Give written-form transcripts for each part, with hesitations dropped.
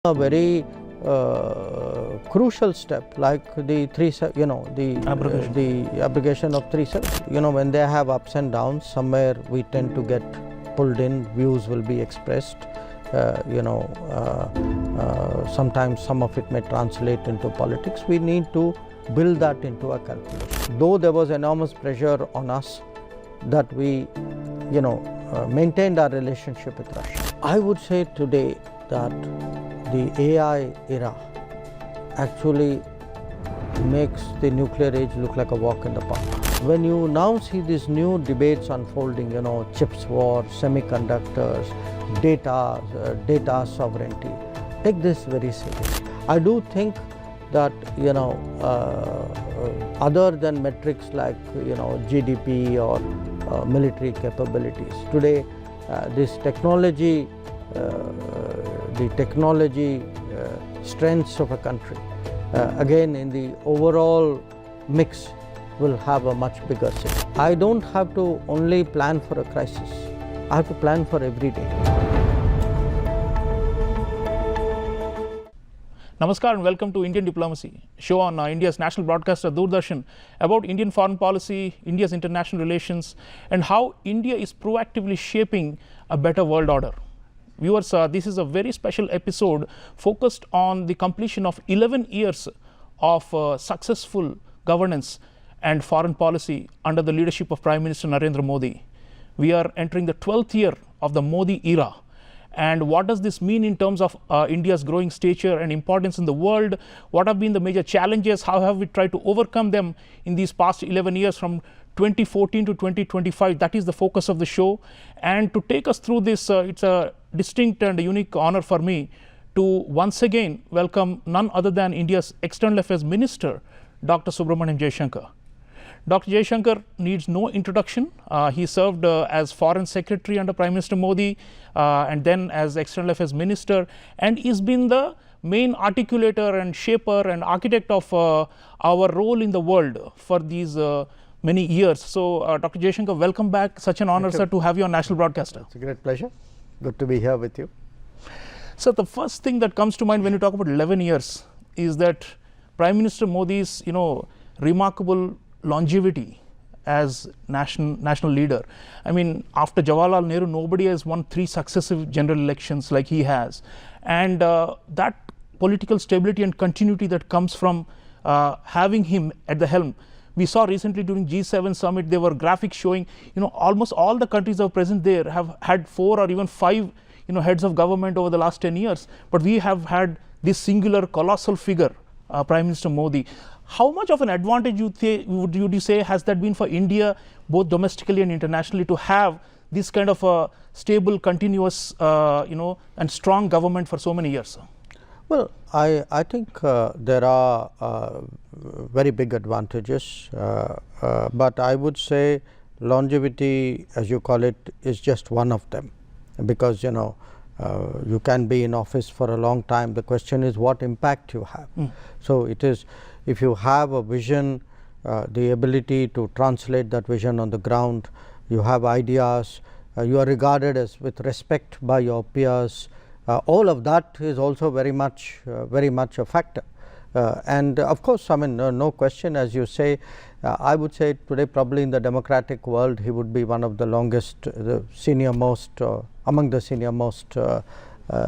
A very crucial step, like the abrogation of 370. When they have ups and downs, somewhere we tend to get pulled in, views will be expressed. Sometimes some of it may translate into politics. We need to build that into our calculation. Though there was enormous pressure on us that we, maintained our relationship with Russia. I would say today that the AI era actually makes the nuclear age look like a walk in the park. When you now see these new debates unfolding, chips war, semiconductors, data sovereignty, take this very seriously. I do think that, other than metrics like, GDP or military capabilities, today this technology, the technology strengths of a country, again in the overall mix will have a much bigger say. I don't have to only plan for a crisis, I have to plan for every day. Namaskar and welcome to Indian Diplomacy, show on India's national broadcaster Doordarshan about Indian foreign policy, India's international relations and how India is proactively shaping a better world order. Viewers, this is a very special episode focused on the completion of 11 years of successful governance and foreign policy under the leadership of Prime Minister Narendra Modi. We are entering the 12th year of the Modi era. And what does this mean in terms of India's growing stature and importance in the world? What have been the major challenges? How have we tried to overcome them in these past 11 years from 2014 to 2025? That is the focus of the show. And to take us through this, it's a distinct and unique honor for me to once again welcome none other than India's External Affairs Minister, Dr. Subramaniam Jaishankar. Dr. Jaishankar needs no introduction. He served as Foreign Secretary under Prime Minister Modi and then as External Affairs Minister, and he's been the main articulator and shaper and architect of our role in the world for these many years. So, Dr. Jaishankar, welcome back. Such an honor, sir, to have you on National Broadcaster. It's a great pleasure. Good to be here with you. So, the first thing that comes to mind when you talk about 11 years is that Prime Minister Modi's, remarkable longevity as national leader. I mean, after Jawaharlal Nehru, nobody has won 3 successive general elections like he has. And that political stability and continuity that comes from having him at the helm. We saw recently during G7 summit, there were graphics showing, almost all the countries that are present there have had 4 or even 5, heads of government over the last 10 years. But we have had this singular colossal figure, Prime Minister Modi. How much of an advantage would you say has that been for India, both domestically and internationally, to have this kind of a stable, continuous, and strong government for so many years? Well, I think there are very big advantages, but I would say longevity, as you call it, is just one of them, because you can be in office for a long time. The question is what impact you have. So it is, if you have a vision, the ability to translate that vision on the ground, you have ideas, you are regarded as with respect by your peers, all of that is also very much a factor. And of course, I mean, no question, as you say, I would say today probably in the democratic world he would be one of the longest, the senior most, among the senior most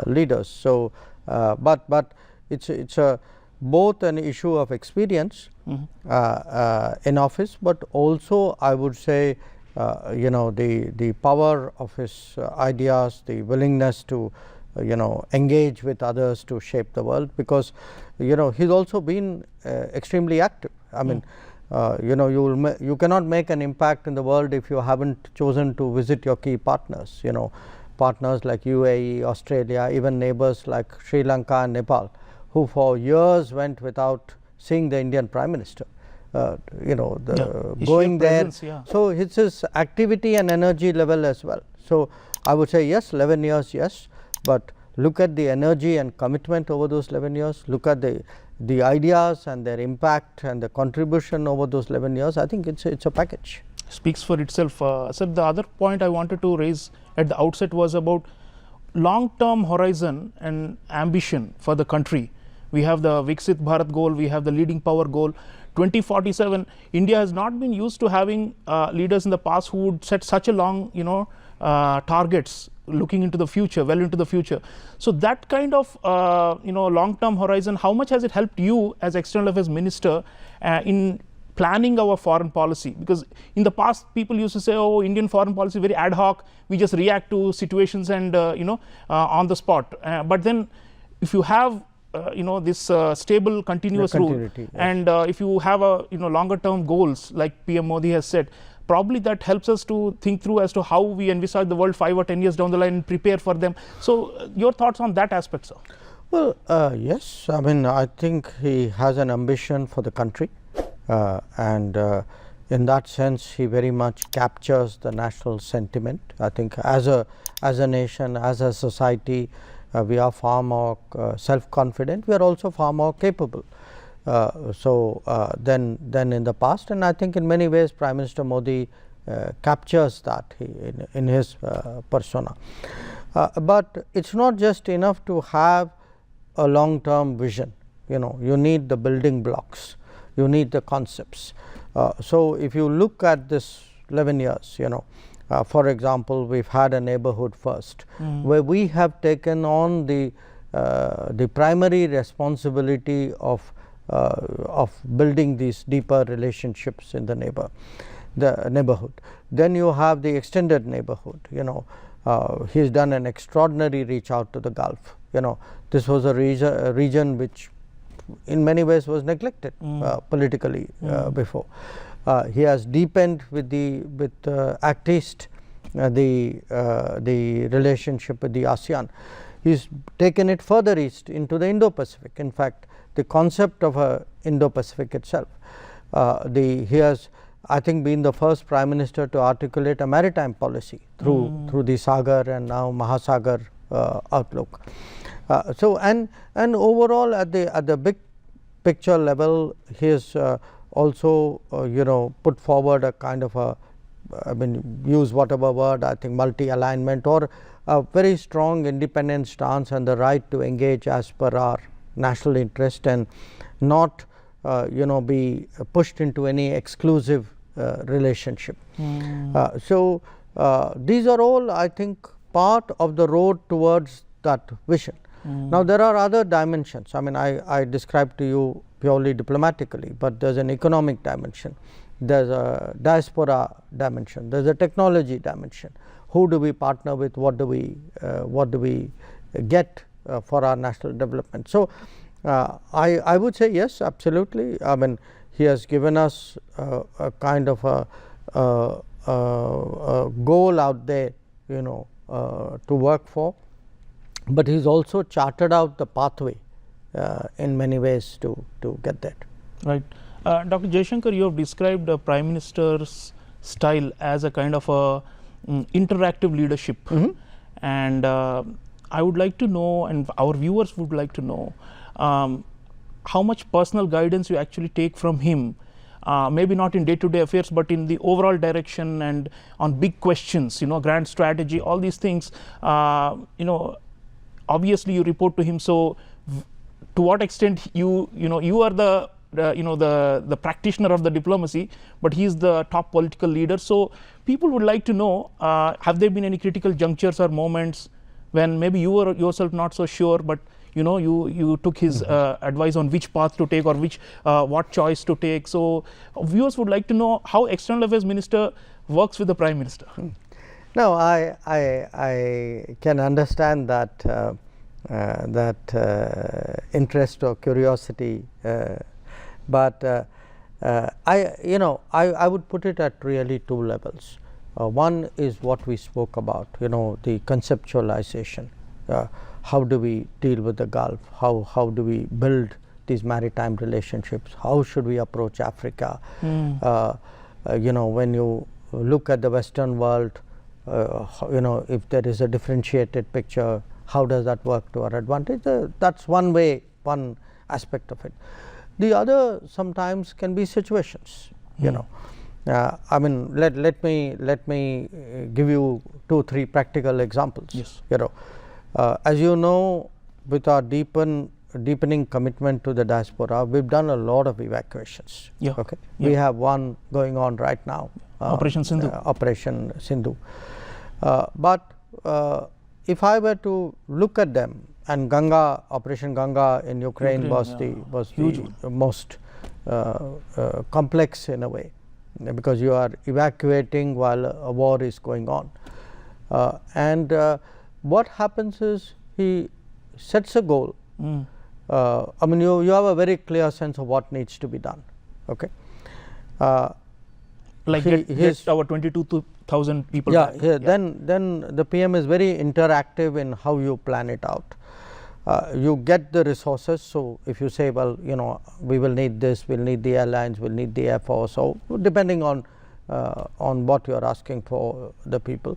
leaders. So, but it's a both an issue of experience in office, but also I would say the power of his ideas, the willingness to engage with others to shape the world, because he's also been extremely active. I mean, you cannot make an impact in the world if you haven't chosen to visit your key partners. Partners like UAE, Australia, even neighbors like Sri Lanka and Nepal, who for years went without seeing the Indian Prime Minister. Going there. Yeah. So it's his activity and energy level as well. So I would say yes, 11 years, yes, but look at the energy and commitment over those 11 years. Look at the ideas and their impact and the contribution over those 11 years. I think it's a package. Speaks for itself. Sir, the other point I wanted to raise at the outset was about long-term horizon and ambition for the country. We have the Viksit Bharat goal, we have the leading power goal. 2047, India has not been used to having leaders in the past who would set such a long, targets looking into the future, well into the future. So that kind of, long-term horizon, how much has it helped you as External Affairs Minister in planning our foreign policy? Because in the past, people used to say, oh, Indian foreign policy is very ad hoc, we just react to situations and, on the spot. But then if you have this stable continuous rule, yes. and if you have a longer term goals like PM Modi has said, probably that helps us to think through as to how we envisage the world 5 or 10 years down the line and prepare for them. So your thoughts on that aspect, sir? Well, yes, I mean, I think he has an ambition for the country, and in that sense he very much captures the national sentiment. I think as a nation, as a society, we are far more self-confident. We are also far more capable than in the past, and I think in many ways Prime Minister Modi captures that in his persona. But it's not just enough to have a long-term vision. You need the building blocks, you need the concepts. So if you look at this 11 years, for example, we've had a neighborhood first, where we have taken on the primary responsibility of building these deeper relationships in the neighborhood. Then you have the extended neighborhood. He's done an extraordinary reach out to the Gulf. This was a region which in many ways was neglected politically before. He has deepened with Act East, the relationship with the ASEAN. He's taken it further east into the Indo-Pacific. In fact, the concept of a Indo-Pacific itself. He has, I think, been the first Prime Minister to articulate a maritime policy through the Sagar and now Mahasagar outlook. And overall at the big picture level, he has also put forward a kind of a, use whatever word, I think multi-alignment or a very strong independent stance and the right to engage as per our national interest and not be pushed into any exclusive relationship. So these are all, I think, part of the road towards that vision. Now there are other dimensions. I described to you purely diplomatically, but there's an economic dimension, there's a diaspora dimension, there's a technology dimension. Who do we partner with? What do we get for our national development? So I would say yes, absolutely. He has given us a kind of a goal out there, to work for, but he's also charted out the pathway in many ways to get that. Right. Dr. Jaishankar, you have described the Prime Minister's style as a kind of a interactive leadership, and I would like to know, and our viewers would like to know, how much personal guidance you actually take from him, maybe not in day-to-day affairs, but in the overall direction and on big questions, grand strategy, all these things. Obviously you report to him, so to what extent you are the practitioner of the diplomacy, but he is the top political leader. So people would like to know, have there been any critical junctures or moments when maybe you were yourself not so sure, but you took his advice on which path to take or what choice to take. So viewers would like to know how External Affairs Minister works with the Prime Minister. No, I can understand that interest or curiosity, but I would put it at really two levels. One is what we spoke about, the conceptualization. How do we deal with the Gulf? How do we build these maritime relationships? How should we approach Africa? When you look at the Western world, if there is a differentiated picture, how does that work to our advantage? That's one way, one aspect of it. The other sometimes can be situations. Let me give you 2-3 practical examples. Yes. As you know, with our deepening commitment to the diaspora, we've done a lot of evacuations. Yeah. Okay. Yeah. We have one going on right now. Operation Sindoor. Operation Sindoor. But if I were to look at them, and Ganga, Operation Ganga in Ukraine was the most complex in a way, because you are evacuating while a war is going on. And what happens is he sets a goal. I mean, you have a very clear sense of what needs to be done. Okay. Like get our 22,000 people back. Then the PM is very interactive in how you plan it out. You get the resources. So if you say, well, you know, we will need this, we'll need the airlines, we'll need the Air Force, so depending on what you are asking for the people,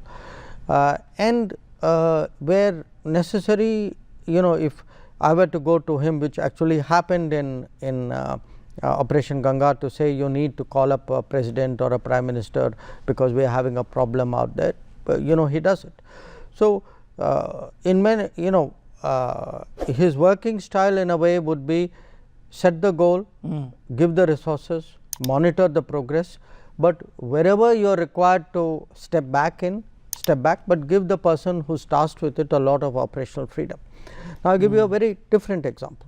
and where necessary, you know, if I were to go to him, which actually happened in Operation Ganga, to say you need to call up a president or a prime minister because we are having a problem out there, you know, he does it. So in many, you know, his working style in a way would be set the goal, give the resources, monitor the progress, but wherever you are required to step back, but give the person who is tasked with it a lot of operational freedom. Now, I will give you a very different example.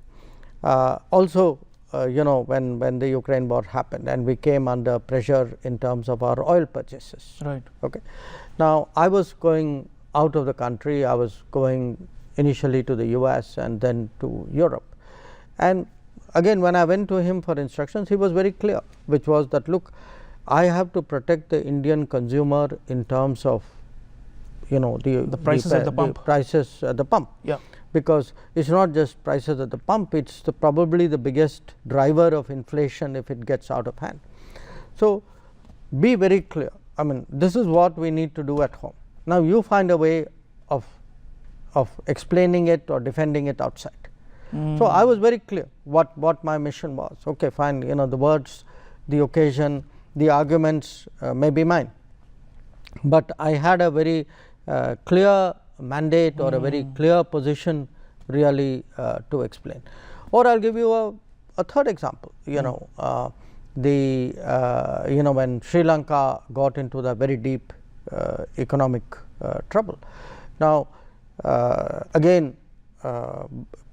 Also, you know, when the Ukraine war happened and we came under pressure in terms of our oil purchases. Right. Okay. Now, I was going out of the country. I was going initially to the US and then to Europe. And again, when I went to him for instructions, he was very clear, which was that, look, I have to protect the Indian consumer in terms of, you know, the prices at the pump. The prices at the pump. Yeah. Because it's not just prices at the pump, it's probably the biggest driver of inflation if it gets out of hand. So be very clear. I mean, this is what we need to do at home. Now you find a way of explaining it or defending it outside. So I was very clear what my mission was. Okay, fine, you know, the words, the occasion, the arguments may be mine, but I had a very clear mandate or a very clear position really to explain. Or I'll give you a third example. You know, you know, when Sri Lanka got into the very deep economic trouble. Now, again,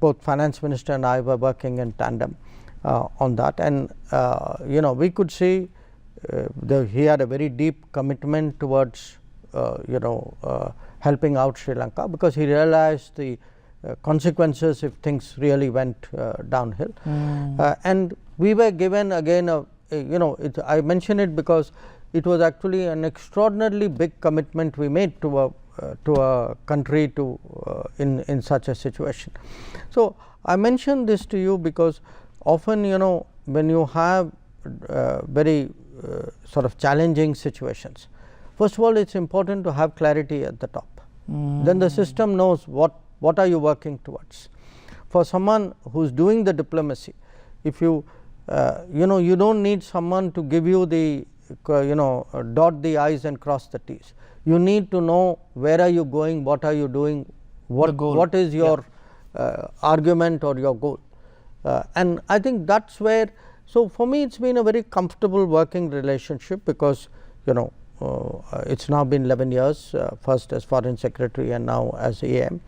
both finance minister and I were working in tandem on that, and you know, we could see he had a very deep commitment towards you know, helping out Sri Lanka, because he realized the consequences if things really went downhill. And we were given again you know, I mention it because it was actually an extraordinarily big commitment we made to a country in such a situation. So I mention this to you because often, you know, when you have very sort of challenging situations, first of all, it's important to have clarity at the top. Then the system knows what are you working towards. For someone who's doing the diplomacy, if you you know, you don't need someone to give you the you know, dot the i's and cross the t's. You need to know where are you going, what are you doing, what is your argument or your goal. And I think that's where, so for me it's been a very comfortable working relationship, because, you know, it's now been 11 years, first as foreign secretary and now as AM,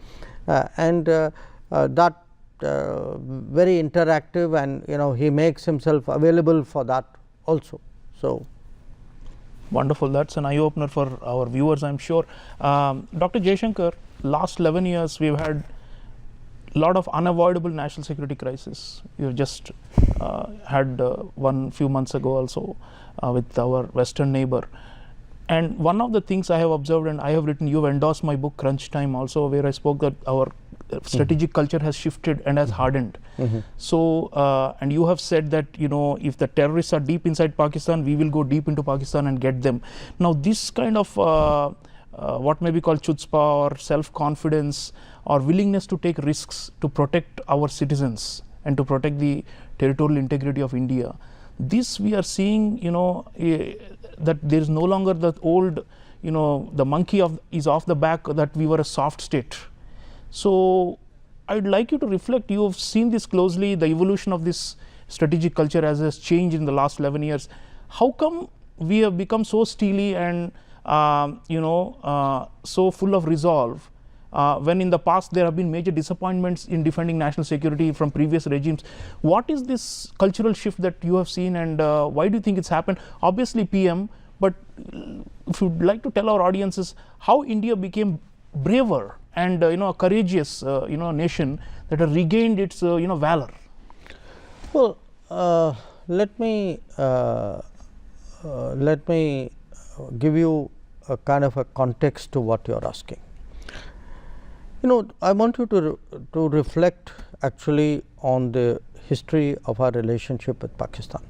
and that very interactive, and, you know, he makes himself available for that also. So wonderful. That's an eye opener for our viewers, I'm sure. Dr. Jaishankar, last 11 years we've had a lot of unavoidable national security crisis. We've just had one few months ago also with our western neighbor. And one of the things I have observed, and I have written, you've endorsed my book Crunch Time also, where I spoke that our strategic culture has shifted and has hardened. So and you have said that, you know, if the terrorists are deep inside Pakistan, we will go deep into Pakistan and get them. Now this kind of what may be called chutzpah or self-confidence or willingness to take risks to protect our citizens and to protect the territorial integrity of India, this we are seeing, you know, that there is no longer that old, you know, the monkey is off the back, that we were a soft state. So I'd like you to reflect. You have seen this closely, the evolution of this strategic culture as has changed in the last 11 years. How come we have become so steely and so full of resolve when in the past there have been major disappointments in defending national security from previous regimes? What is this cultural shift that you have seen, and why do you think it's happened? Obviously PM, but if you'd like to tell our audiences how India became braver and a courageous nation that has regained its valor. Well, let me give you a kind of a context to what you're asking. I want you to reflect actually on the history of our relationship with Pakistan.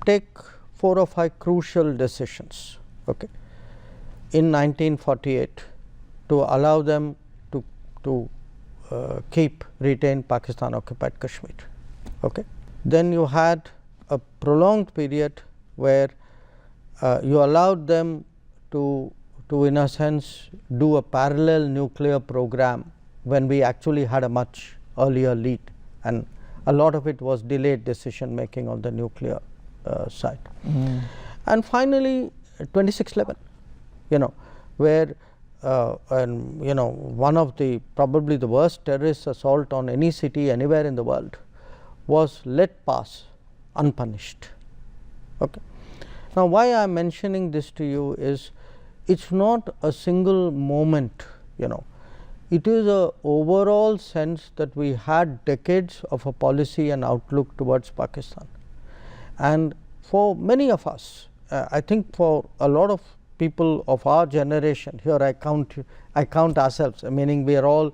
Take 4 or 5 crucial decisions, okay, in 1948 to allow them to retain Pakistan occupied Kashmir, okay. Then you had a prolonged period where you allowed them to in a sense do a parallel nuclear program when we actually had a much earlier lead, and a lot of it was delayed decision making on the nuclear side. And finally 26/11, where one of the probably the worst terrorist assault on any city anywhere in the world was let pass unpunished, okay. Now why I am mentioning this to you is, it's not a single moment, it is a overall sense that we had decades of a policy and outlook towards Pakistan. And for many of us, I think for a lot of people of our generation, here I count ourselves, meaning we are all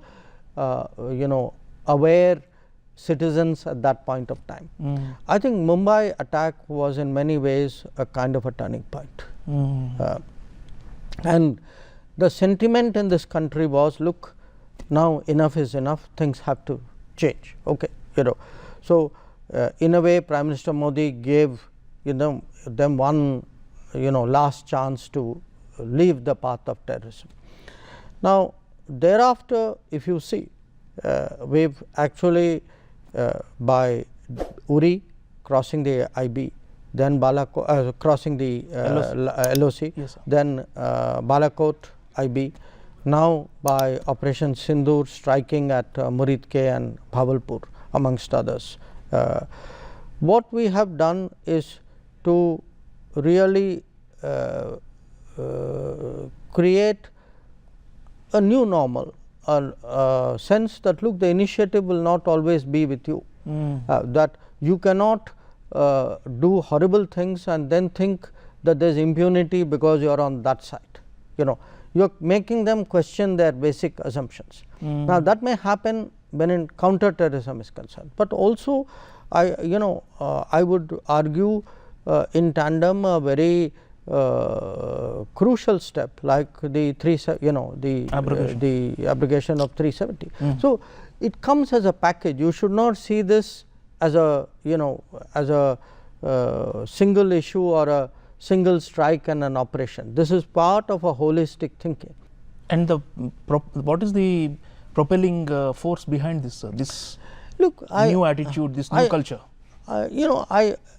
aware citizens at that point of time. I think Mumbai attack was in many ways a kind of a turning point. And the sentiment in this country was, look, now enough is enough, things have to change, okay. So in a way Prime Minister Modi gave them one last chance to leave the path of terrorism. Now thereafter, if you see, we've actually by Uri crossing the IB, then crossing the LOC, yes, then Balakot IB, now by Operation Sindoor striking at Muridke and Bhavalpur amongst others. What we have done is to really create a new normal, a sense that, look, the initiative will not always be with you, that you cannot do horrible things and then think that there is impunity because you are on that side. You are making them question their basic assumptions. Now that may happen when in counter-terrorism is concerned, but also I would argue in tandem a very crucial step like the abrogation of 370. So it comes as a package. You should not see this as a single issue or a single strike and an operation. This is part of a holistic thinking. And what is the propelling force behind this, this new attitude, this new culture?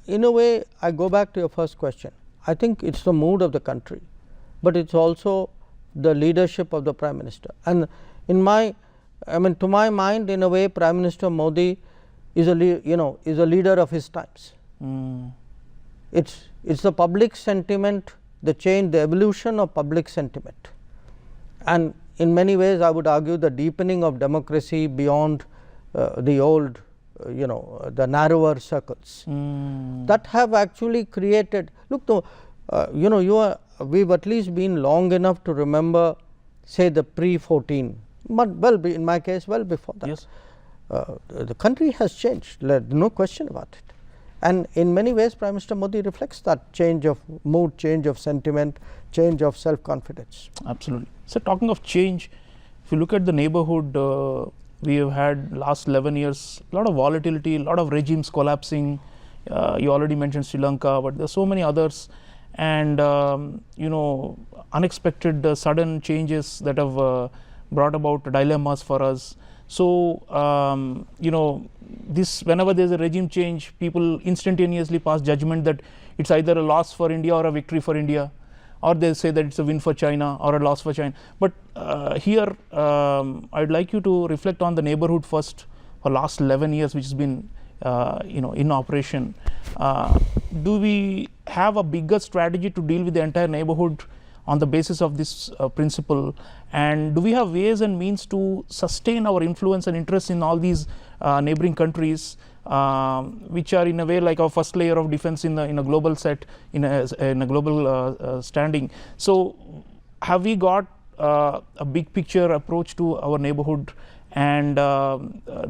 In a way, I go back to your first question. I think it's the mood of the country, but it's also the leadership of the Prime Minister. And to my mind, in a way, Prime Minister Modi is a leader of his times. It's the public sentiment, the change, the evolution of public sentiment, and in many ways I would argue the deepening of democracy beyond the old, the narrower circles that have actually created. Look, we've at least been long enough to remember, say, the pre-14, but in my case, well before that. Yes. The country has changed, no question about it. And in many ways, Prime Minister Modi reflects that change of mood, change of sentiment, change of self-confidence. Absolutely. So talking of change, if you look at the neighborhood, we have had last 11 years, a lot of volatility, a lot of regimes collapsing. You already mentioned Sri Lanka, but there are so many others. And, unexpected sudden changes that have brought about dilemmas for us. So, this whenever there is a regime change, people instantaneously pass judgment that it's either a loss for India or a victory for India, or they say that it's a win for China or a loss for China. But here, I'd like you to reflect on the neighborhood first for last 11 years, which has been in operation. Do we have a bigger strategy to deal with the entire neighborhood on the basis of this principle, and do we have ways and means to sustain our influence and interest in all these neighboring countries, which are in a way like our first layer of defense in a global set, in a global standing? So have we got a big picture approach to our neighborhood, and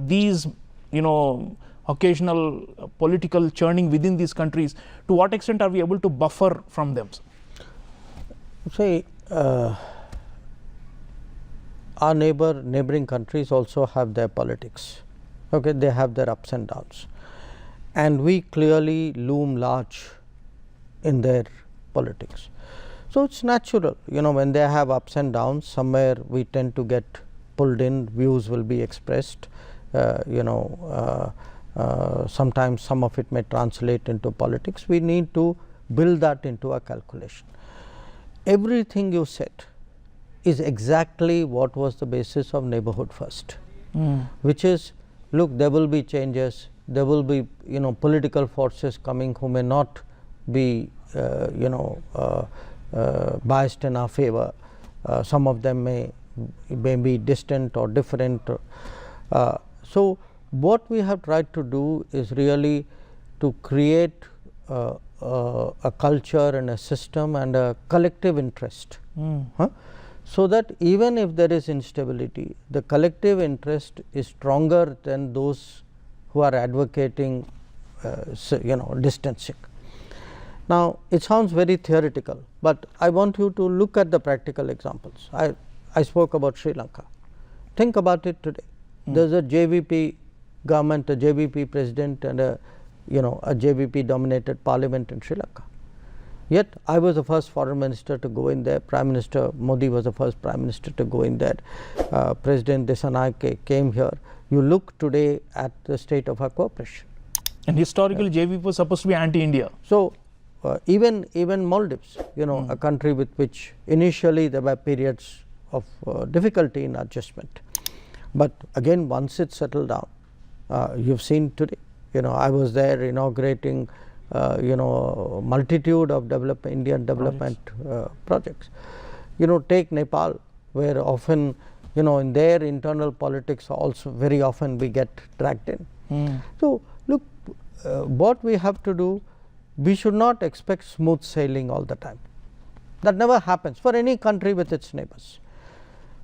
these occasional political churning within these countries, to what extent are we able to buffer from them? See, our neighboring countries also have their politics. Okay, they have their ups and downs, and we clearly loom large in their politics. So it's natural, when they have ups and downs, somewhere we tend to get pulled in, views will be expressed. Sometimes some of it may translate into politics. We need to build that into our calculation. Everything you said is exactly what was the basis of neighborhood first, which is, look, there will be changes, there will be political forces coming who may not be biased in our favor. Some of them may be distant or different. So what we have tried to do is really to create a culture and a system and a collective interest, so that even if there is instability, the collective interest is stronger than those who are advocating distancing. Now it sounds very theoretical, but I want you to look at the practical examples. I spoke about Sri Lanka. Think about it today. There is a JVP government, a JVP president, and a JVP dominated parliament in Sri Lanka. Yet I was the first foreign minister to go in there. Prime Minister Modi was the first prime minister to go in there. President Desanayake came here. You look today at the state of our cooperation. And historically, JVP was supposed to be anti-India. So even Maldives, a country with which initially there were periods of difficulty in adjustment, but again once it settled down, you've seen today. I was there inaugurating multitude of Indian development projects. Take Nepal, where often in their internal politics also very often we get dragged in. So look, what we have to do, we should not expect smooth sailing all the time. That never happens for any country with its neighbors.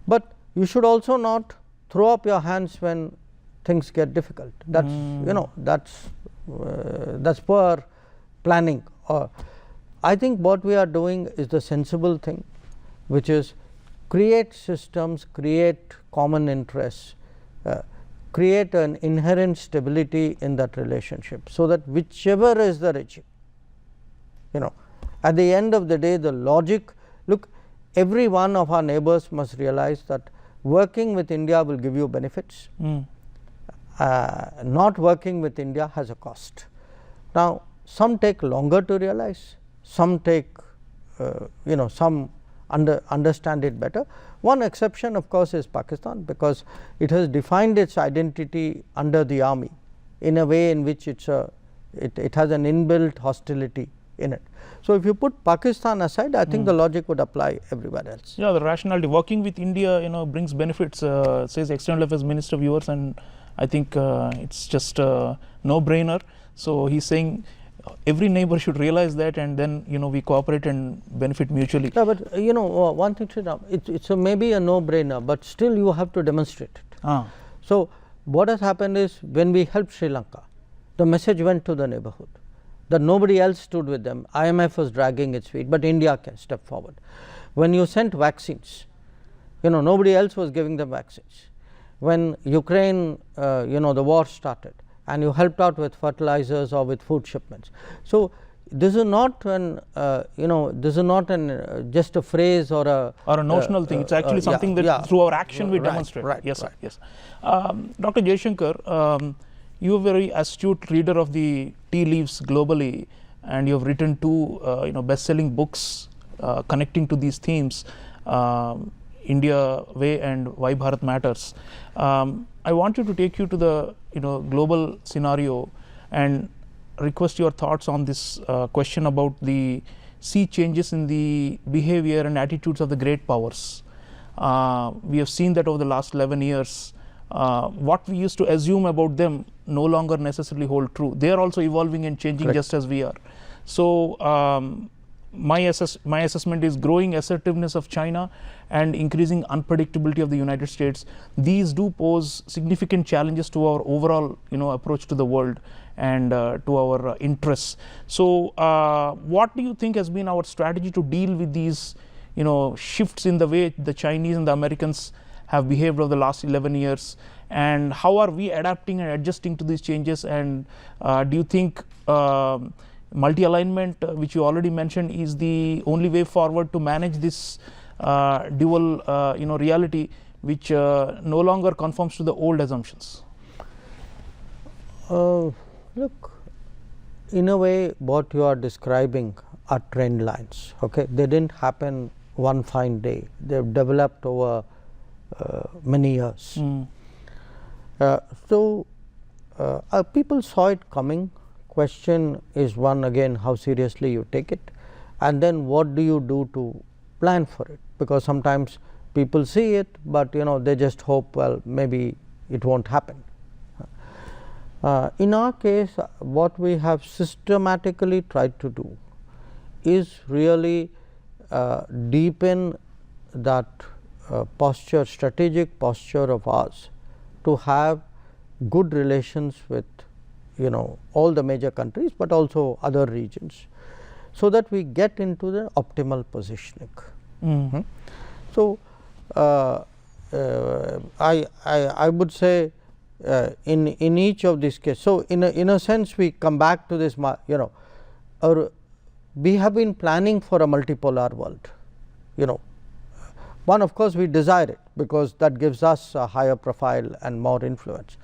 But you should also not throw up your hands when things get difficult. That's that's poor planning. I think what we are doing is the sensible thing, which is create systems, create common interests, create an inherent stability in that relationship, so that whichever is the regime, at the end of the day, the logic, look, every one of our neighbors must realize that working with India will give you benefits. Not working with India has a cost. Now some take longer to realize, some take some understand it better. One exception of course is Pakistan, because it has defined its identity under the army in a way in which it has an inbuilt hostility in it. So if you put Pakistan aside, I think the logic would apply everywhere else. Yeah, the rationality, working with India brings benefits, says External Affairs Minister viewers, and I think it's just a no-brainer. So he's saying every neighbor should realize that, and then we cooperate and benefit mutually. Yeah, but one thing, it's maybe a no-brainer, but still you have to demonstrate it. So what has happened is, when we helped Sri Lanka, the message went to the neighborhood that nobody else stood with them. IMF was dragging its feet, but India can step forward. When you sent vaccines, nobody else was giving them vaccines. When Ukraine, the war started, and you helped out with fertilizers or with food shipments. So this is not an this is not an just a phrase or a notional thing. It's actually something that through our action we demonstrate. Right, yes, right. Sir, yes. Dr. Jaishankar, you are a very astute reader of the tea leaves globally, and you have written two best-selling books connecting to these themes, India Way and Why Bharat Matters. I want you to take you to the global scenario and request your thoughts on this question about the sea changes in the behavior and attitudes of the great powers. We have seen that over the last 11 years. What we used to assume about them no longer necessarily hold true. They are also evolving and changing. Correct. Just as we are. So my assessment is growing assertiveness of China and increasing unpredictability of the United States. These do pose significant challenges to our overall approach to the world and to our interests. So what do you think has been our strategy to deal with these shifts in the way the Chinese and the Americans have behaved over the last 11 years, and how are we adapting and adjusting to these changes? And do you think multi-alignment, which you already mentioned, is the only way forward to manage this dual reality, which no longer conforms to the old assumptions? Look, in a way what you are describing are trend lines. Okay, they didn't happen one fine day. They've developed over many years. So people saw it coming. Question is one, again, how seriously you take it, and then what do you do to plan for it, because sometimes people see it, but they just hope, well, maybe it won't happen. In our case, what we have systematically tried to do is really deepen that posture, strategic posture of ours to have good relations with all the major countries, but also other regions, so that we get into the optimal positioning. So I would say in each of these cases, so in a sense we come back to this, we have been planning for a multipolar world. One, of course, we desire it because that gives us a higher profile and more influence,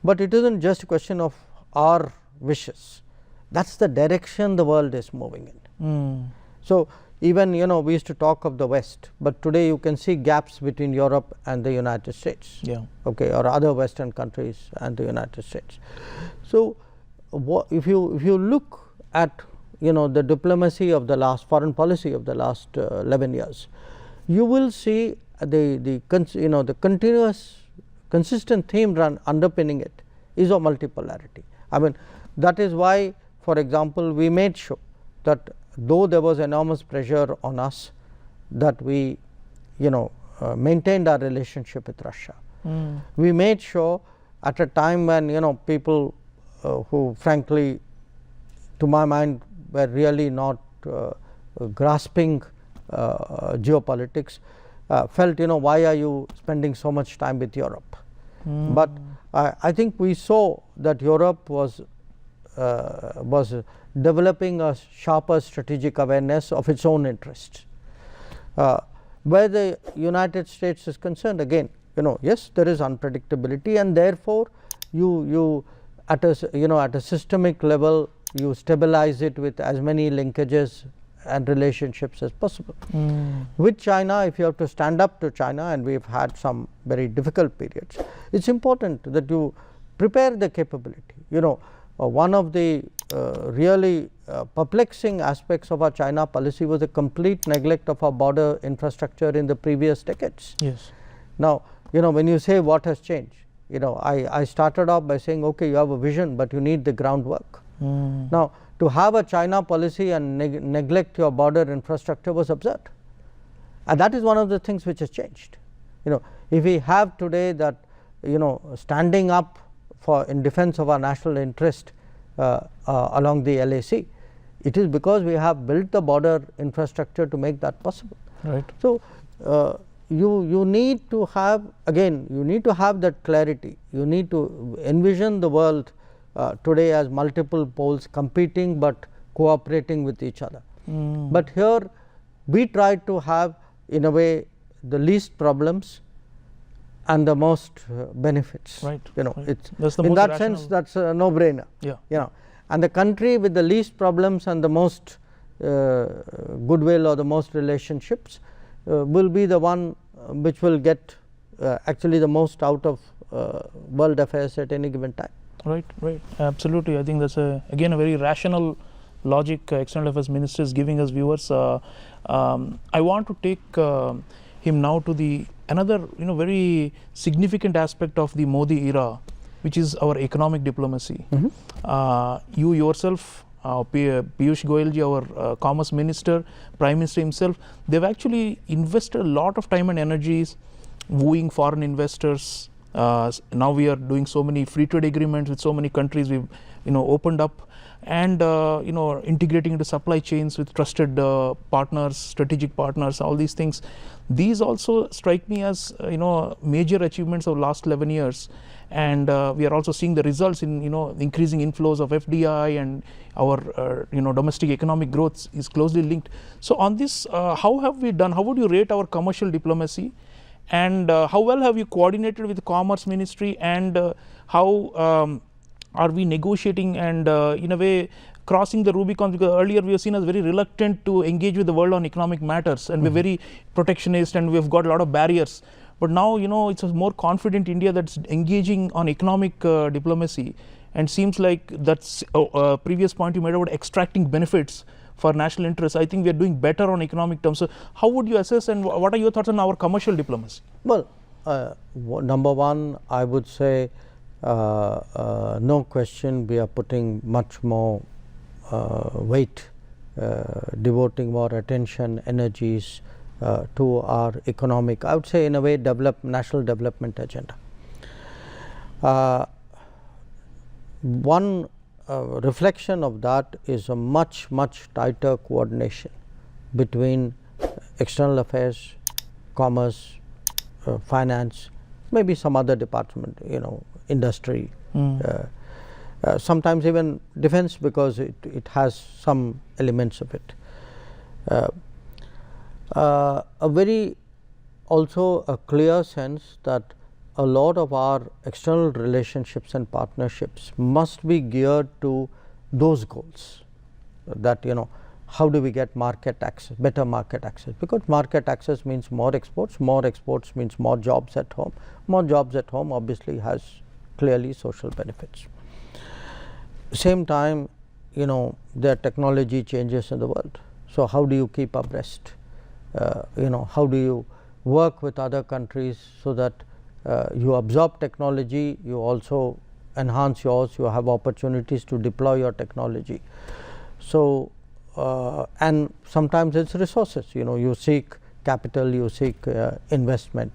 but it isn't just a question of our wishes. That's the direction the world is moving in. So even we used to talk of the West, but today you can see gaps between Europe and the United States, okay, or other Western countries and the United States. So if you look at the diplomacy of the last, foreign policy of the last 11 years, you will see the continuous consistent theme underpinning it is of multipolarity. I mean, that is why, for example, we made sure that though there was enormous pressure on us, that we maintained our relationship with Russia. We made sure at a time when people who frankly, to my mind, were really not grasping geopolitics, felt why are you spending so much time with Europe? But I think we saw that Europe was developing a sharper strategic awareness of its own interests. Where the United States is concerned, again, yes, there is unpredictability, and therefore you at a systemic level you stabilize it with as many linkages and relationships as possible. With China, if you have to stand up to China, and we have had some very difficult periods, it is important that you prepare the capability. One of the really perplexing aspects of our China policy was the complete neglect of our border infrastructure in the previous decades. Yes. Now, when you say what has changed, I started off by saying, okay, you have a vision, but you need the groundwork. Now, to have a China policy and neglect your border infrastructure was absurd, and that is one of the things which has changed. If we have today that standing up in defense of our national interest along the LAC, it is because we have built the border infrastructure to make that possible. Right. So you need to have, again, you need to have that clarity. You need to envision the world today as multiple poles competing, but cooperating with each other. But here we try to have, in a way, the least problems and the most benefits. Right. Right. It's that's the in most that rational. sense, that's a no-brainer. Yeah. And the country with the least problems and the most goodwill or the most relationships will be the one which will get actually the most out of world affairs at any given time. Right. Absolutely. I think that's again a very rational logic External Affairs Minister is giving us, viewers. I want to take him now to the another very significant aspect of the Modi era, which is our economic diplomacy. You yourself, Piyush Goyal ji, our Commerce Minister, Prime Minister himself, they've actually invested a lot of time and energies wooing foreign investors. Now we are doing so many free trade agreements with so many countries. We've opened up and integrating into supply chains with trusted partners, strategic partners, all these things. These also strike me as major achievements of last 11 years, and we are also seeing the results in increasing inflows of FDI, and our domestic economic growth is closely linked. So on this, how have we done? How would you rate our commercial diplomacy, and how well have you coordinated with the Commerce Ministry, and how are we negotiating and in a way crossing the Rubicon? Because earlier we were seen as very reluctant to engage with the world on economic matters, and we're very protectionist, and we've got a lot of barriers. But now it's a more confident India that's engaging on economic diplomacy, and seems like that's a previous point you made about extracting benefits for national interests. I think we are doing better on economic terms. So how would you assess, and what are your thoughts on our commercial diplomacy? Well, number one, I would say no question we are putting much more weight, devoting more attention, energies to our economic, I would say in a way, national development agenda. One reflection of that is a much tighter coordination between external affairs, commerce, finance, maybe some other department, industry, sometimes even defense, because it has some elements of it. A very also a clear sense that a lot of our external relationships and partnerships must be geared to those goals, that how do we get market access, better market access, because market access means more exports means more jobs at home. More jobs at home obviously has clearly social benefits. Same time, there are technology changes in the world. So how do you keep abreast? How do you work with other countries so that you absorb technology, you also enhance yours, you have opportunities to deploy your technology. So and sometimes it's resources, you seek capital, you seek investment,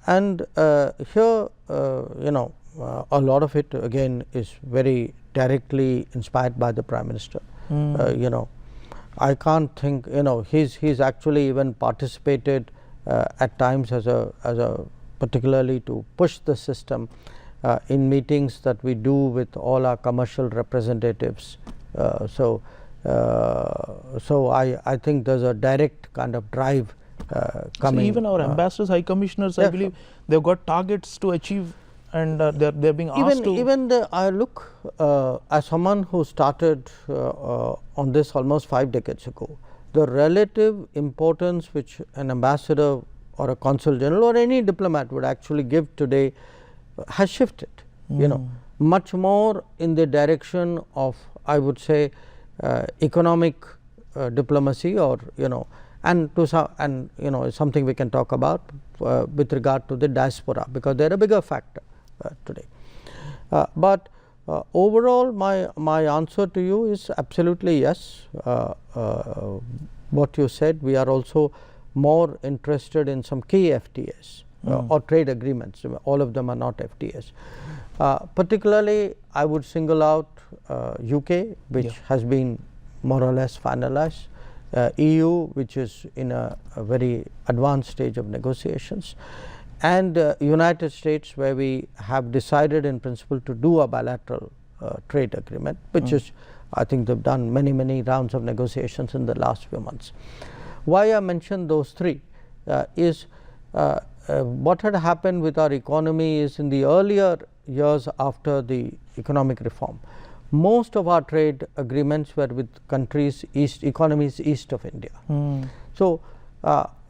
and here a lot of it again is very directly inspired by the Prime Minister. I can't think, he's actually even participated at times as a particularly to push the system in meetings that we do with all our commercial representatives. So I think there's a direct kind of drive coming. So even our ambassadors, high commissioners, I believe they've got targets to achieve, and they're being asked to. Even I look as someone who started on this almost 5 decades ago, the relative importance which an ambassador or a consul general or any diplomat would actually give today has shifted. Much more in the direction of, I would say, economic diplomacy, or and to some, and something we can talk about with regard to the diaspora, because they are a bigger factor today. But overall, my answer to you is absolutely yes. What you said, we are also more interested in some key FTAs or trade agreements. All of them are not FTAs. Particularly, I would single out UK, which has been more or less finalized, EU, which is in a very advanced stage of negotiations, and United States, where we have decided in principle to do a bilateral trade agreement, which is I think they've done many rounds of negotiations in the last few months. Why I mentioned those three is what had happened with our economy is in the earlier years after the economic reform, most of our trade agreements were with countries economies east of India. So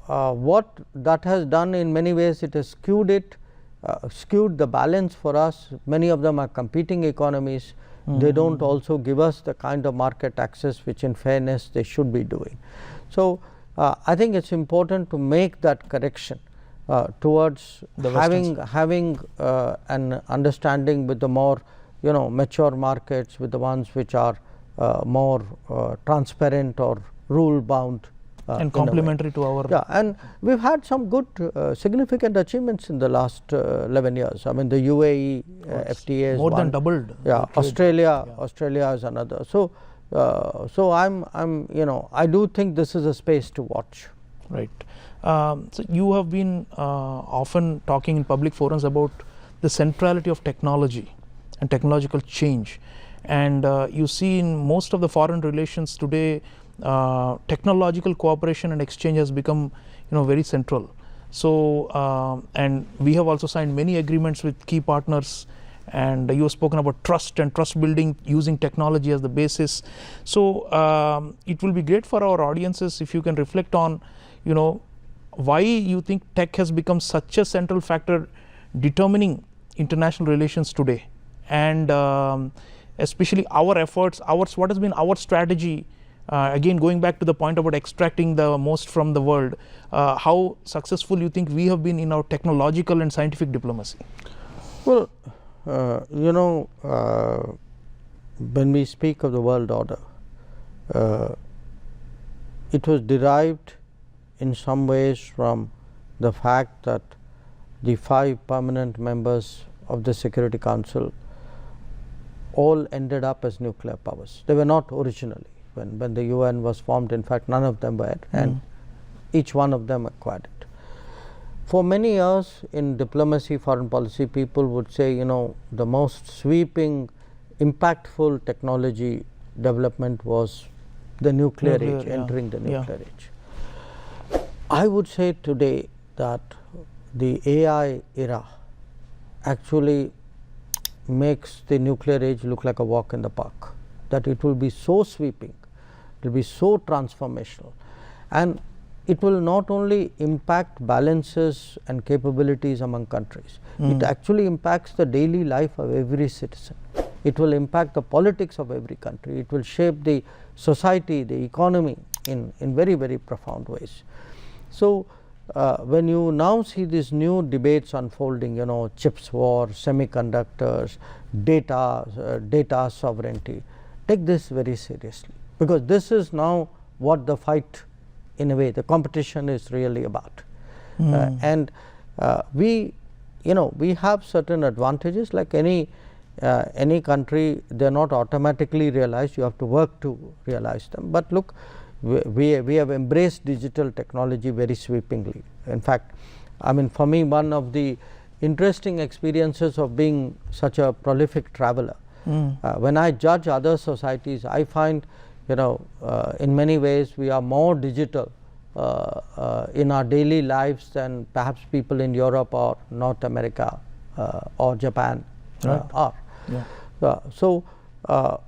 what that has done in many ways, it has skewed the balance for us. Many of them are competing economies. They don't also give us the kind of market access which in fairness they should be doing. So I think it's important to make that correction towards having an understanding with the more mature markets, with the ones which are more transparent or rule bound and complementary to our. Yeah, and we've had some good significant achievements in the last 11 years. I mean, the UAE FTA is more one. Than doubled. Yeah, Australia is another. So I do think this is a space to watch. Right. So you have been often talking in public forums about the centrality of technology and technological change, and you see in most of the foreign relations today, technological cooperation and exchange has become very central. So and we have also signed many agreements with key partners, and you have spoken about trust and trust building using technology as the basis. So it will be great for our audiences if you can reflect on why you think tech has become such a central factor determining international relations today, and especially our efforts, what has been our strategy, again going back to the point about extracting the most from the world, how successful you think we have been in our technological and scientific diplomacy? Well, when we speak of the world order, it was derived in some ways from the fact that the 5 permanent members of the Security Council all ended up as nuclear powers. They were not originally. When the UN was formed, in fact, none of them were, and each one of them acquired it. For many years in diplomacy, foreign policy, people would say, the most sweeping, impactful technology development was the nuclear age, entering the nuclear age. I would say today that the AI era actually makes the nuclear age look like a walk in the park, that it will be so sweeping, it will be so transformational, and it will not only impact balances and capabilities among countries, it actually impacts the daily life of every citizen. It will impact the politics of every country. It will shape the society, the economy in very profound ways. So when you now see these new debates unfolding, chips war, semiconductors, data sovereignty, take this very seriously, because this is now what the fight, in a way, the competition is really about. And we have certain advantages, like any country. They are not automatically realized, you have to work to realize them. But look, we have embraced digital technology very sweepingly. In fact, I mean, for me, one of the interesting experiences of being such a prolific traveler, when I judge other societies, I find in many ways we are more digital in our daily lives than perhaps people in Europe or North America or Japan are. So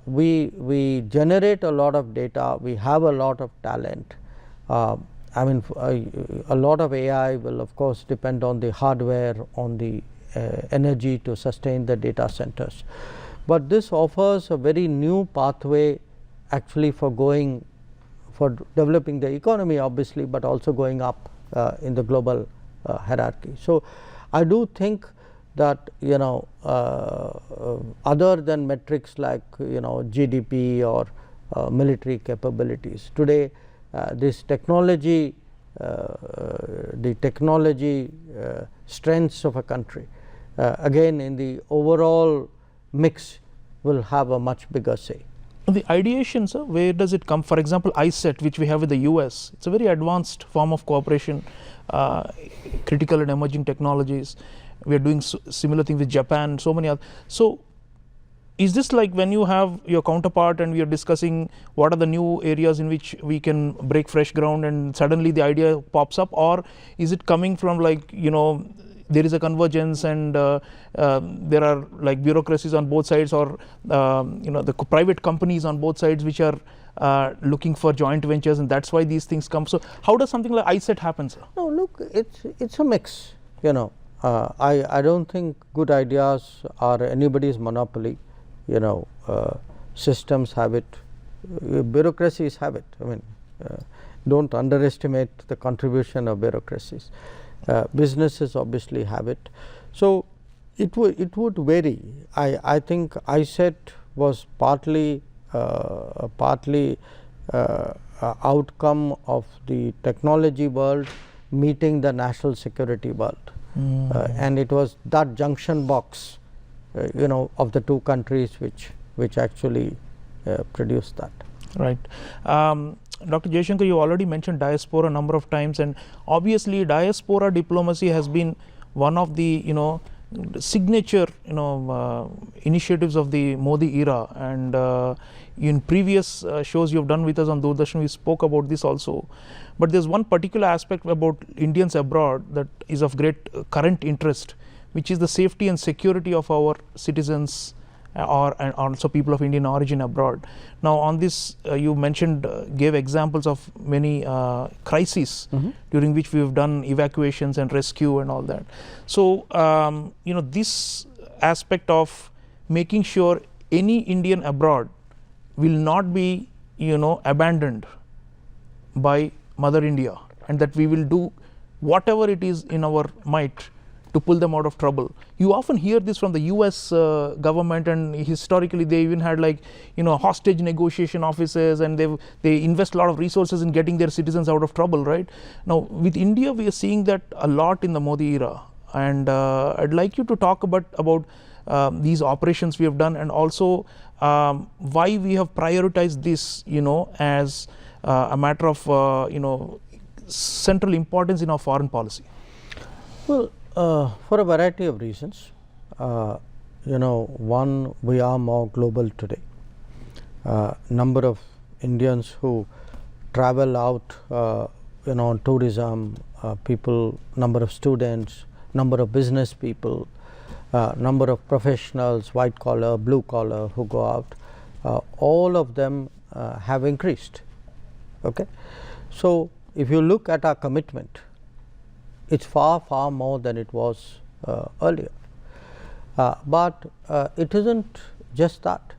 we generate a lot of data, we have a lot of talent. I mean, a lot of AI will of course depend on the hardware, on the energy to sustain the data centers. But this offers a very new pathway actually for developing the economy, obviously, but also going up in the global hierarchy. So I do think that other than metrics like GDP or military capabilities, today this technology, the technology strengths of a country, again in the overall mix, will have a much bigger say. The ideation, sir, where does it come? For example, ISET, which we have with the US, it's a very advanced form of cooperation, critical and emerging technologies. We are doing similar things with Japan, so many other. So is this like when you have your counterpart and we are discussing what are the new areas in which we can break fresh ground, and suddenly the idea pops up, or is it coming from like, you know, there is a convergence and there are like bureaucracies on both sides, or you know, the private companies on both sides which are looking for joint ventures, and that's why these things come? So how does something like ISET happen, sir? No, look, it's a mix, you know. I don't think good ideas are anybody's monopoly, you know. Systems have it, bureaucracies have it. I mean, don't underestimate the contribution of bureaucracies. Businesses obviously have it. So it would vary. I think ISET was partly outcome of the technology world meeting the national security world, and it was that junction box, you know, of the two countries which actually produced that. Right. Dr. Jaishankar, you already mentioned diaspora a number of times, and obviously diaspora diplomacy has been one of the, you know, signature, you know, initiatives of the Modi era, and in previous shows you have done with us on Doordarshan, we spoke about this also. But there's one particular aspect about Indians abroad that is of great current interest, which is the safety and security of our citizens and also people of Indian origin abroad. Now on this you mentioned, gave examples of many crises during which we have done evacuations and rescue and all that. So you know, this aspect of making sure any Indian abroad will not be, you know, abandoned by Mother India, and that we will do whatever it is in our might to pull them out of trouble. You often hear this from the US government, and historically they even had, like, you know, hostage negotiation offices, and they invest a lot of resources in getting their citizens out of trouble, right? Now with India we are seeing that a lot in the Modi era, and I'd like you to talk about these operations we have done, and also why we have prioritized this, you know, as a matter of you know, central importance in our foreign policy. Well, for a variety of reasons. You know, one, we are more global today. Number of Indians who travel out, you know, on tourism, people, number of students, number of business people, number of professionals, white collar, blue collar, who go out, all of them have increased. Okay, so if you look at our commitment, it's far more than it was earlier. But it isn't just that.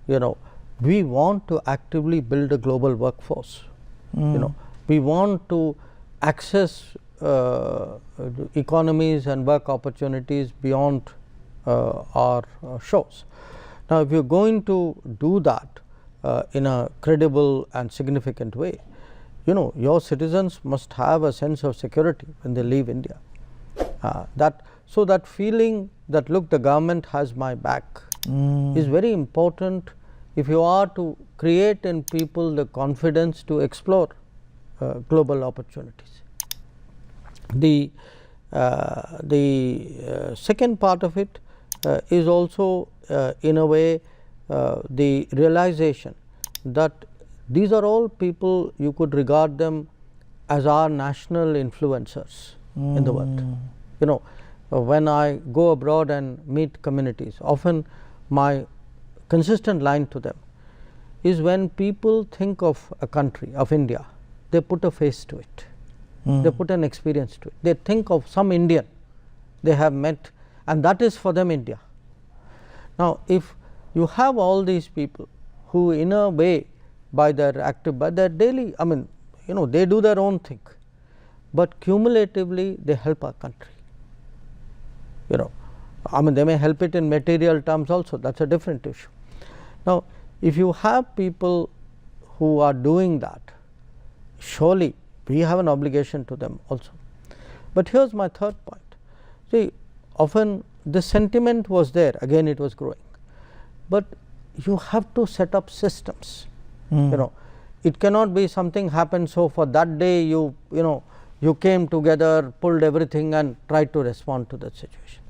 You know, we want to actively build a global workforce. You know, we want to access economies and work opportunities beyond our shores. Now, if you're going to do that in a credible and significant way, you know, your citizens must have a sense of security when they leave India. So that feeling that, look, the government has my back is very important if you are to create in people the confidence to explore global opportunities. The second part of it is also in a way the realization that these are all people, you could regard them as our national influencers in the world. You know, when I go abroad and meet communities, often my consistent line to them is, when people think of a country, of India, they put a face to it, they put an experience to it, they think of some Indian they have met, and that is for them India. Now, if you have all these people who in a way, by their daily, I mean, you know, they do their own thing, but cumulatively they help our country. You know, I mean, they may help it in material terms also, that is a different issue. Now, if you have people who are doing that, surely we have an obligation to them also. But here is my third point. See, often the sentiment was there, again it was growing, but you have to set up systems. You know, it cannot be something happened, so for that day you know, you came together, pulled everything and tried to respond to that situation.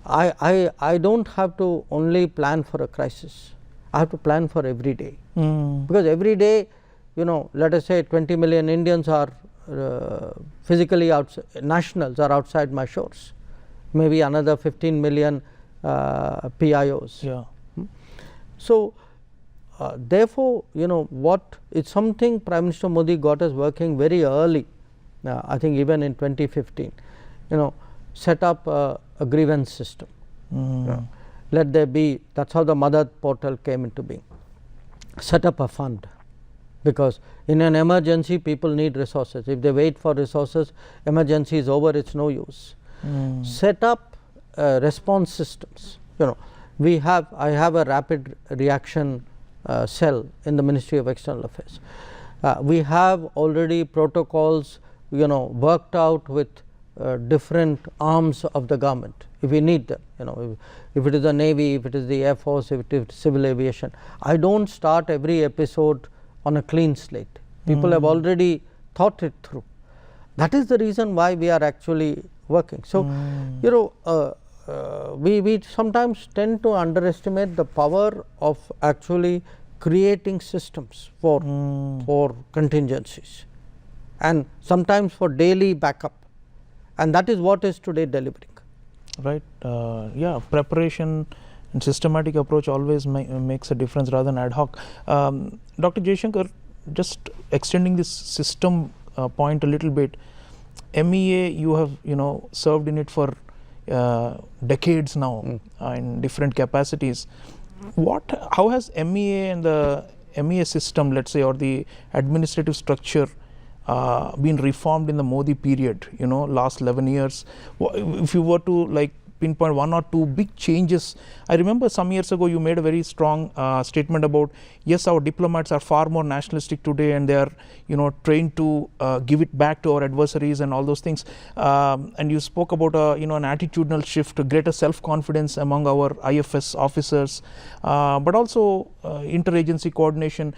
I don't have to only plan for a crisis. I have to plan for every day. Because every day, let us say 20 million Indians are physically outside, nationals are outside my shores. Maybe another 15 million PIOs. Yeah. So, therefore, what it's something Prime Minister Modi got us working very early. I think even in 2015, set up a grievance system. Let there be, that's how the Mother portal came into being. Set up a fund, because in an emergency people need resources. If they wait for resources, emergency is over, it's no use. Set up response systems. I have a rapid reaction cell in the Ministry of External Affairs. We have already protocols worked out with different arms of the government if we need them. If it is the Navy, if it is the Air Force, if it is civil aviation. I don't start every episode on a clean slate. People have already thought it through. That is the reason why we are actually working. So, we sometimes tend to underestimate the power of actually creating systems for contingencies, and sometimes for daily backup, and that is what is today delivering. Right. Yeah, preparation and systematic approach always makes a difference rather than ad hoc. Dr. Jaishankar, just extending this system point a little bit, MEA, you have served in it for decades now in different capacities. How has MEA and the MEA system, let's say, or the administrative structure been reformed in the Modi period, last 11 years? If you were to pinpoint one or two big changes. I remember some years ago you made a very strong statement about, yes, our diplomats are far more nationalistic today and they are trained to give it back to our adversaries and all those things, and you spoke about an attitudinal shift, greater self-confidence among our IFS officers, but also interagency coordination.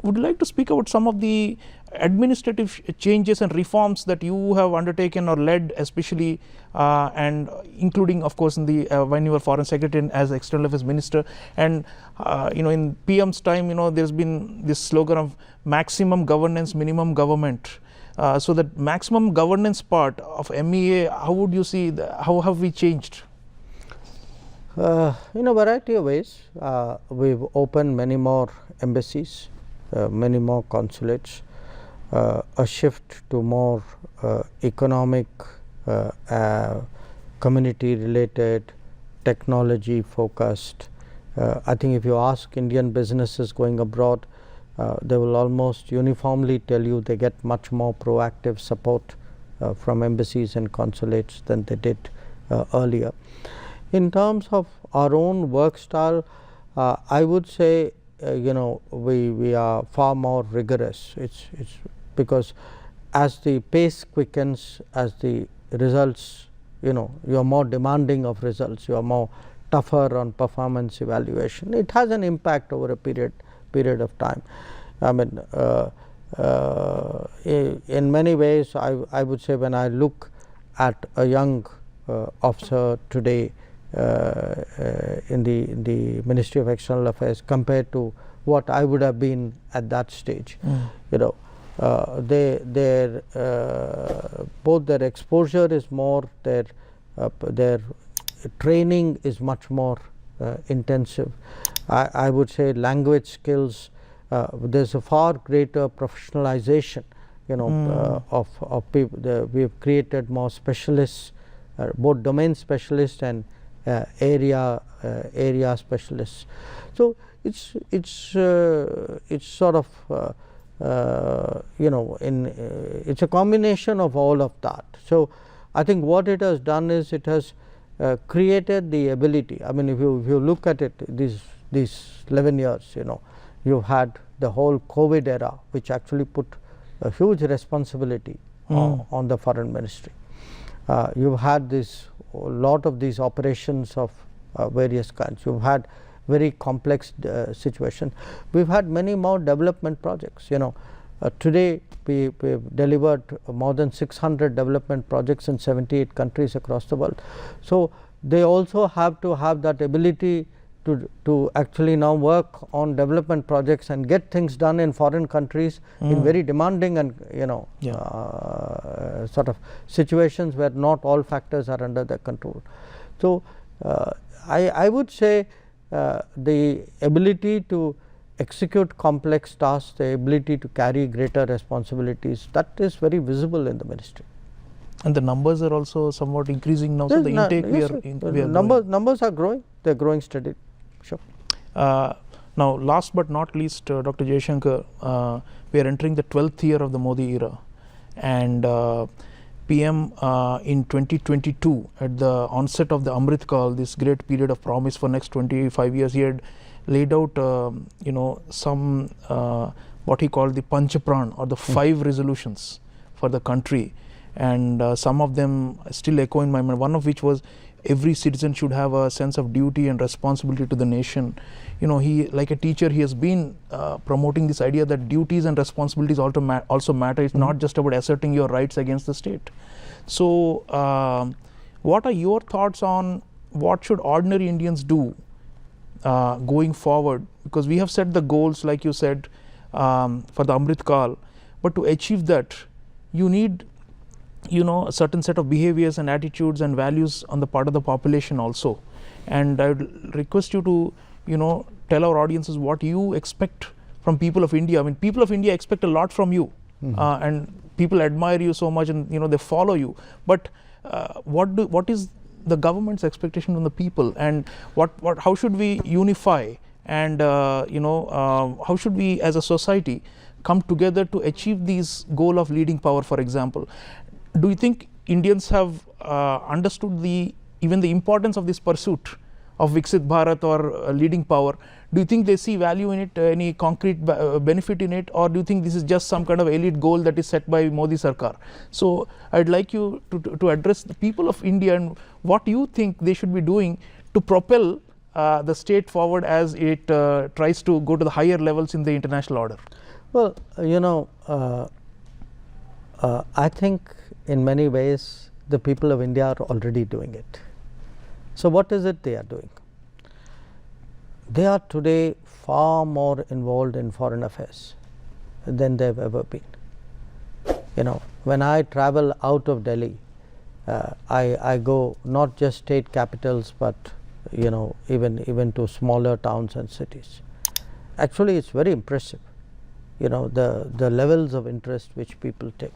Would you like to speak about some of the administrative changes and reforms that you have undertaken or led, especially and including of course in the when you were Foreign Secretary and as External Affairs Minister, and in PM's time there's been this slogan of maximum governance, minimum government. So that maximum governance part of MEA, how would you see how have we changed? In a variety of ways. We've opened many more embassies, many more consulates, a shift to more economic, community related, technology focused. I think if you ask Indian businesses going abroad, they will almost uniformly tell you they get much more proactive support from embassies and consulates than they did earlier. In terms of our own work style, I would say we are far more rigorous. It's because as the pace quickens, as the results, you are more demanding of results, you are more tougher on performance evaluation. It has an impact over a period of time. I mean, in many ways, I would say when I look at a young officer today in the Ministry of External Affairs compared to what I would have been at that stage, both their exposure is more, their training is much more intensive. I would say language skills, there's a far greater professionalization of people. We have created more specialists, both domain specialists and area specialists. So it's sort of it's a combination of all of that. So I think what it has done is it has created the ability. I mean, if you look at it, these 11 years, you had the whole COVID era, which actually put a huge responsibility on the foreign ministry. You've had a lot of these operations of various kinds. You've had very complex situations. We've had many more development projects. Today we've delivered more than 600 development projects in 78 countries across the world. So they also have to have that ability to actually now work on development projects and get things done in foreign countries in very demanding and sort of situations where not all factors are under their control. So, I would say the ability to execute complex tasks, the ability to carry greater responsibilities, that is very visible in the ministry. And the numbers are also somewhat increasing now. So the intake numbers are growing. They are growing steadily. Sure. Now, last but not least, Dr. Jaishankar, we are entering the 12th year of the Modi era, and PM in 2022, at the onset of the Amrit Kal, this great period of promise for next 25 years, he had laid out, some what he called the Panchapran, or the 5 resolutions for the country, and some of them still echo in my mind. One of which was every citizen should have a sense of duty and responsibility to the nation. He, like a teacher, he has been promoting this idea that duties and responsibilities also matter. It's not just about asserting your rights against the state. So, what are your thoughts on what should ordinary Indians do going forward? Because we have set the goals, like you said, for the Amrit Kal, but to achieve that, you need a certain set of behaviors and attitudes and values on the part of the population also. And I would request you to tell our audiences what you expect from people of India. I mean, people of India expect a lot from you, and people admire you so much, and they follow you. But what is the government's expectation from the people, and how should we unify, and how should we as a society come together to achieve these goal of leading power, for example? Do you think Indians have understood even the importance of this pursuit of Viksit Bharat, or leading power? Do you think they see value in it, any concrete benefit in it, or do you think this is just some kind of elite goal that is set by Modi Sarkar? So, I'd like you to address the people of India and what you think they should be doing to propel the state forward as it tries to go to the higher levels in the international order. Well, I think in many ways the people of India are already doing it. So, what is it they are doing? They are today far more involved in foreign affairs than they have ever been. When I travel out of Delhi, I go not just state capitals, but even to smaller towns and cities. Actually, it's very impressive, the levels of interest which people take.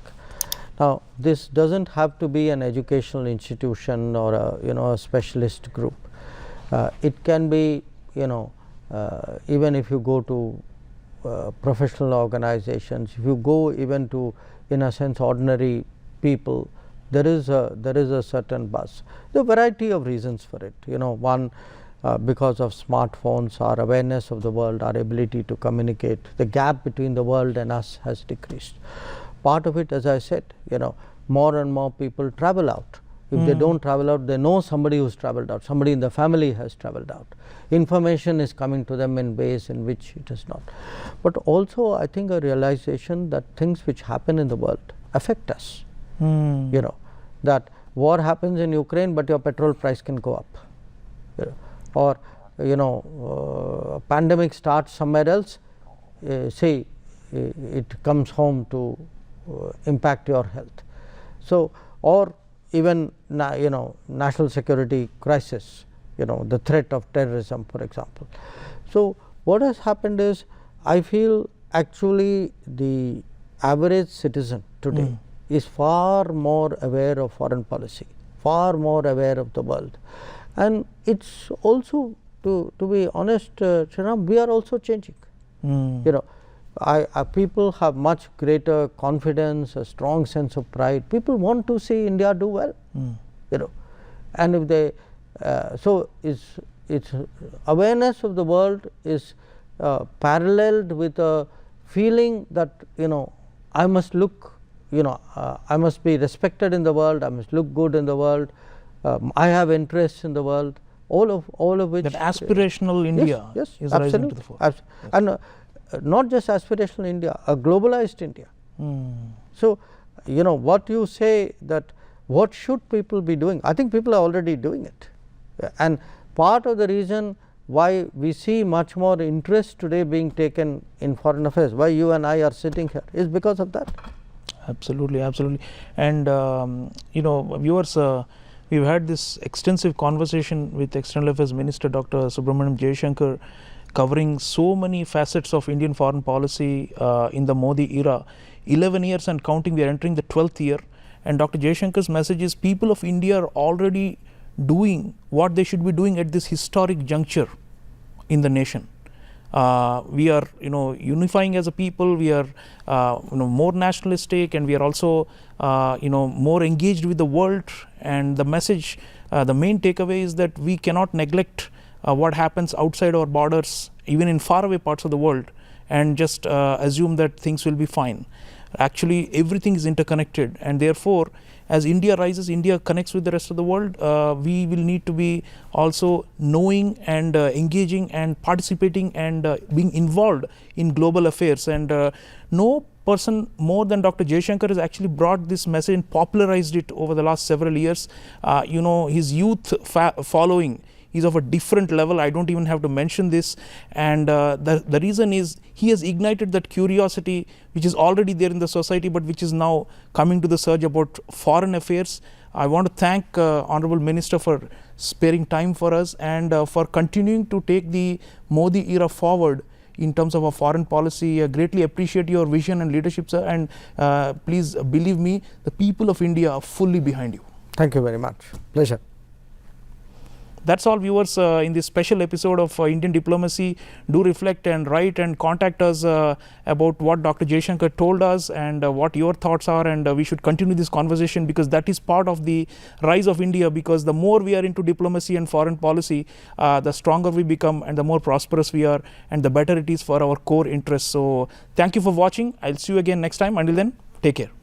Now, this doesn't have to be an educational institution or a specialist group. It can be even if you go to professional organizations, if you go even to, in a sense, ordinary people, there is a certain buzz. There are a variety of reasons for it. One, because of smartphones, our awareness of the world, our ability to communicate, the gap between the world and us has decreased. Part of it, as I said, more and more people travel out. If they don't travel out, they know somebody who's traveled out, somebody in the family has traveled out. Information is coming to them in ways in which it is not. But also, I think a realization that things which happen in the world affect us. That war happens in Ukraine, but your petrol price can go up. Or, pandemic starts somewhere else, say it comes home to impact your health. So, or even national security crisis, the threat of terrorism, for example. So, what has happened is, I feel actually the average citizen today is far more aware of foreign policy, far more aware of the world, and it's also, to be honest, Sriram, we are also changing. People have much greater confidence, a strong sense of pride. People want to see India do well, and if they so its awareness of the world is paralleled with a feeling that I must look, I must be respected in the world, I must look good in the world, I have interests in the world, all of which that aspirational India is rising to the fore. And not just aspirational India, a globalized India. So, what you say, that what should people be doing? I think people are already doing it. And part of the reason why we see much more interest today being taken in foreign affairs, why you and I are sitting here, is because of that. Absolutely, absolutely. And viewers, we've had this extensive conversation with External Affairs Minister Dr. Subramaniam Jaishankar, covering so many facets of Indian foreign policy in the Modi era. 11 years and counting, we are entering the 12th year. And Dr. Jaishankar's message is people of India are already doing what they should be doing at this historic juncture in the nation. We are unifying as a people, we are more nationalistic, and we are also more engaged with the world. And the message, the main takeaway is that we cannot neglect what happens outside our borders, even in faraway parts of the world, and just assume that things will be fine. Actually, everything is interconnected, and therefore as India rises, India connects with the rest of the world, we will need to be also knowing and engaging and participating and being involved in global affairs. And no person more than Dr. Jaishankar has actually brought this message and popularized it over the last several years. His youth following is of a different level. I don't even have to mention this. And the reason is he has ignited that curiosity which is already there in the society, but which is now coming to the surge about foreign affairs. I want to thank Honorable Minister for sparing time for us and for continuing to take the Modi era forward in terms of our foreign policy. I greatly appreciate your vision and leadership, sir. And please believe me, the people of India are fully behind you. Thank you very much. Pleasure. That's all, viewers, in this special episode of Indian Diplomacy. Do reflect and write and contact us about what Dr. Jaishankar told us and what your thoughts are, and we should continue this conversation, because that is part of the rise of India. Because the more we are into diplomacy and foreign policy, the stronger we become and the more prosperous we are, and the better it is for our core interests. So thank you for watching. I'll see you again next time. Until then, take care.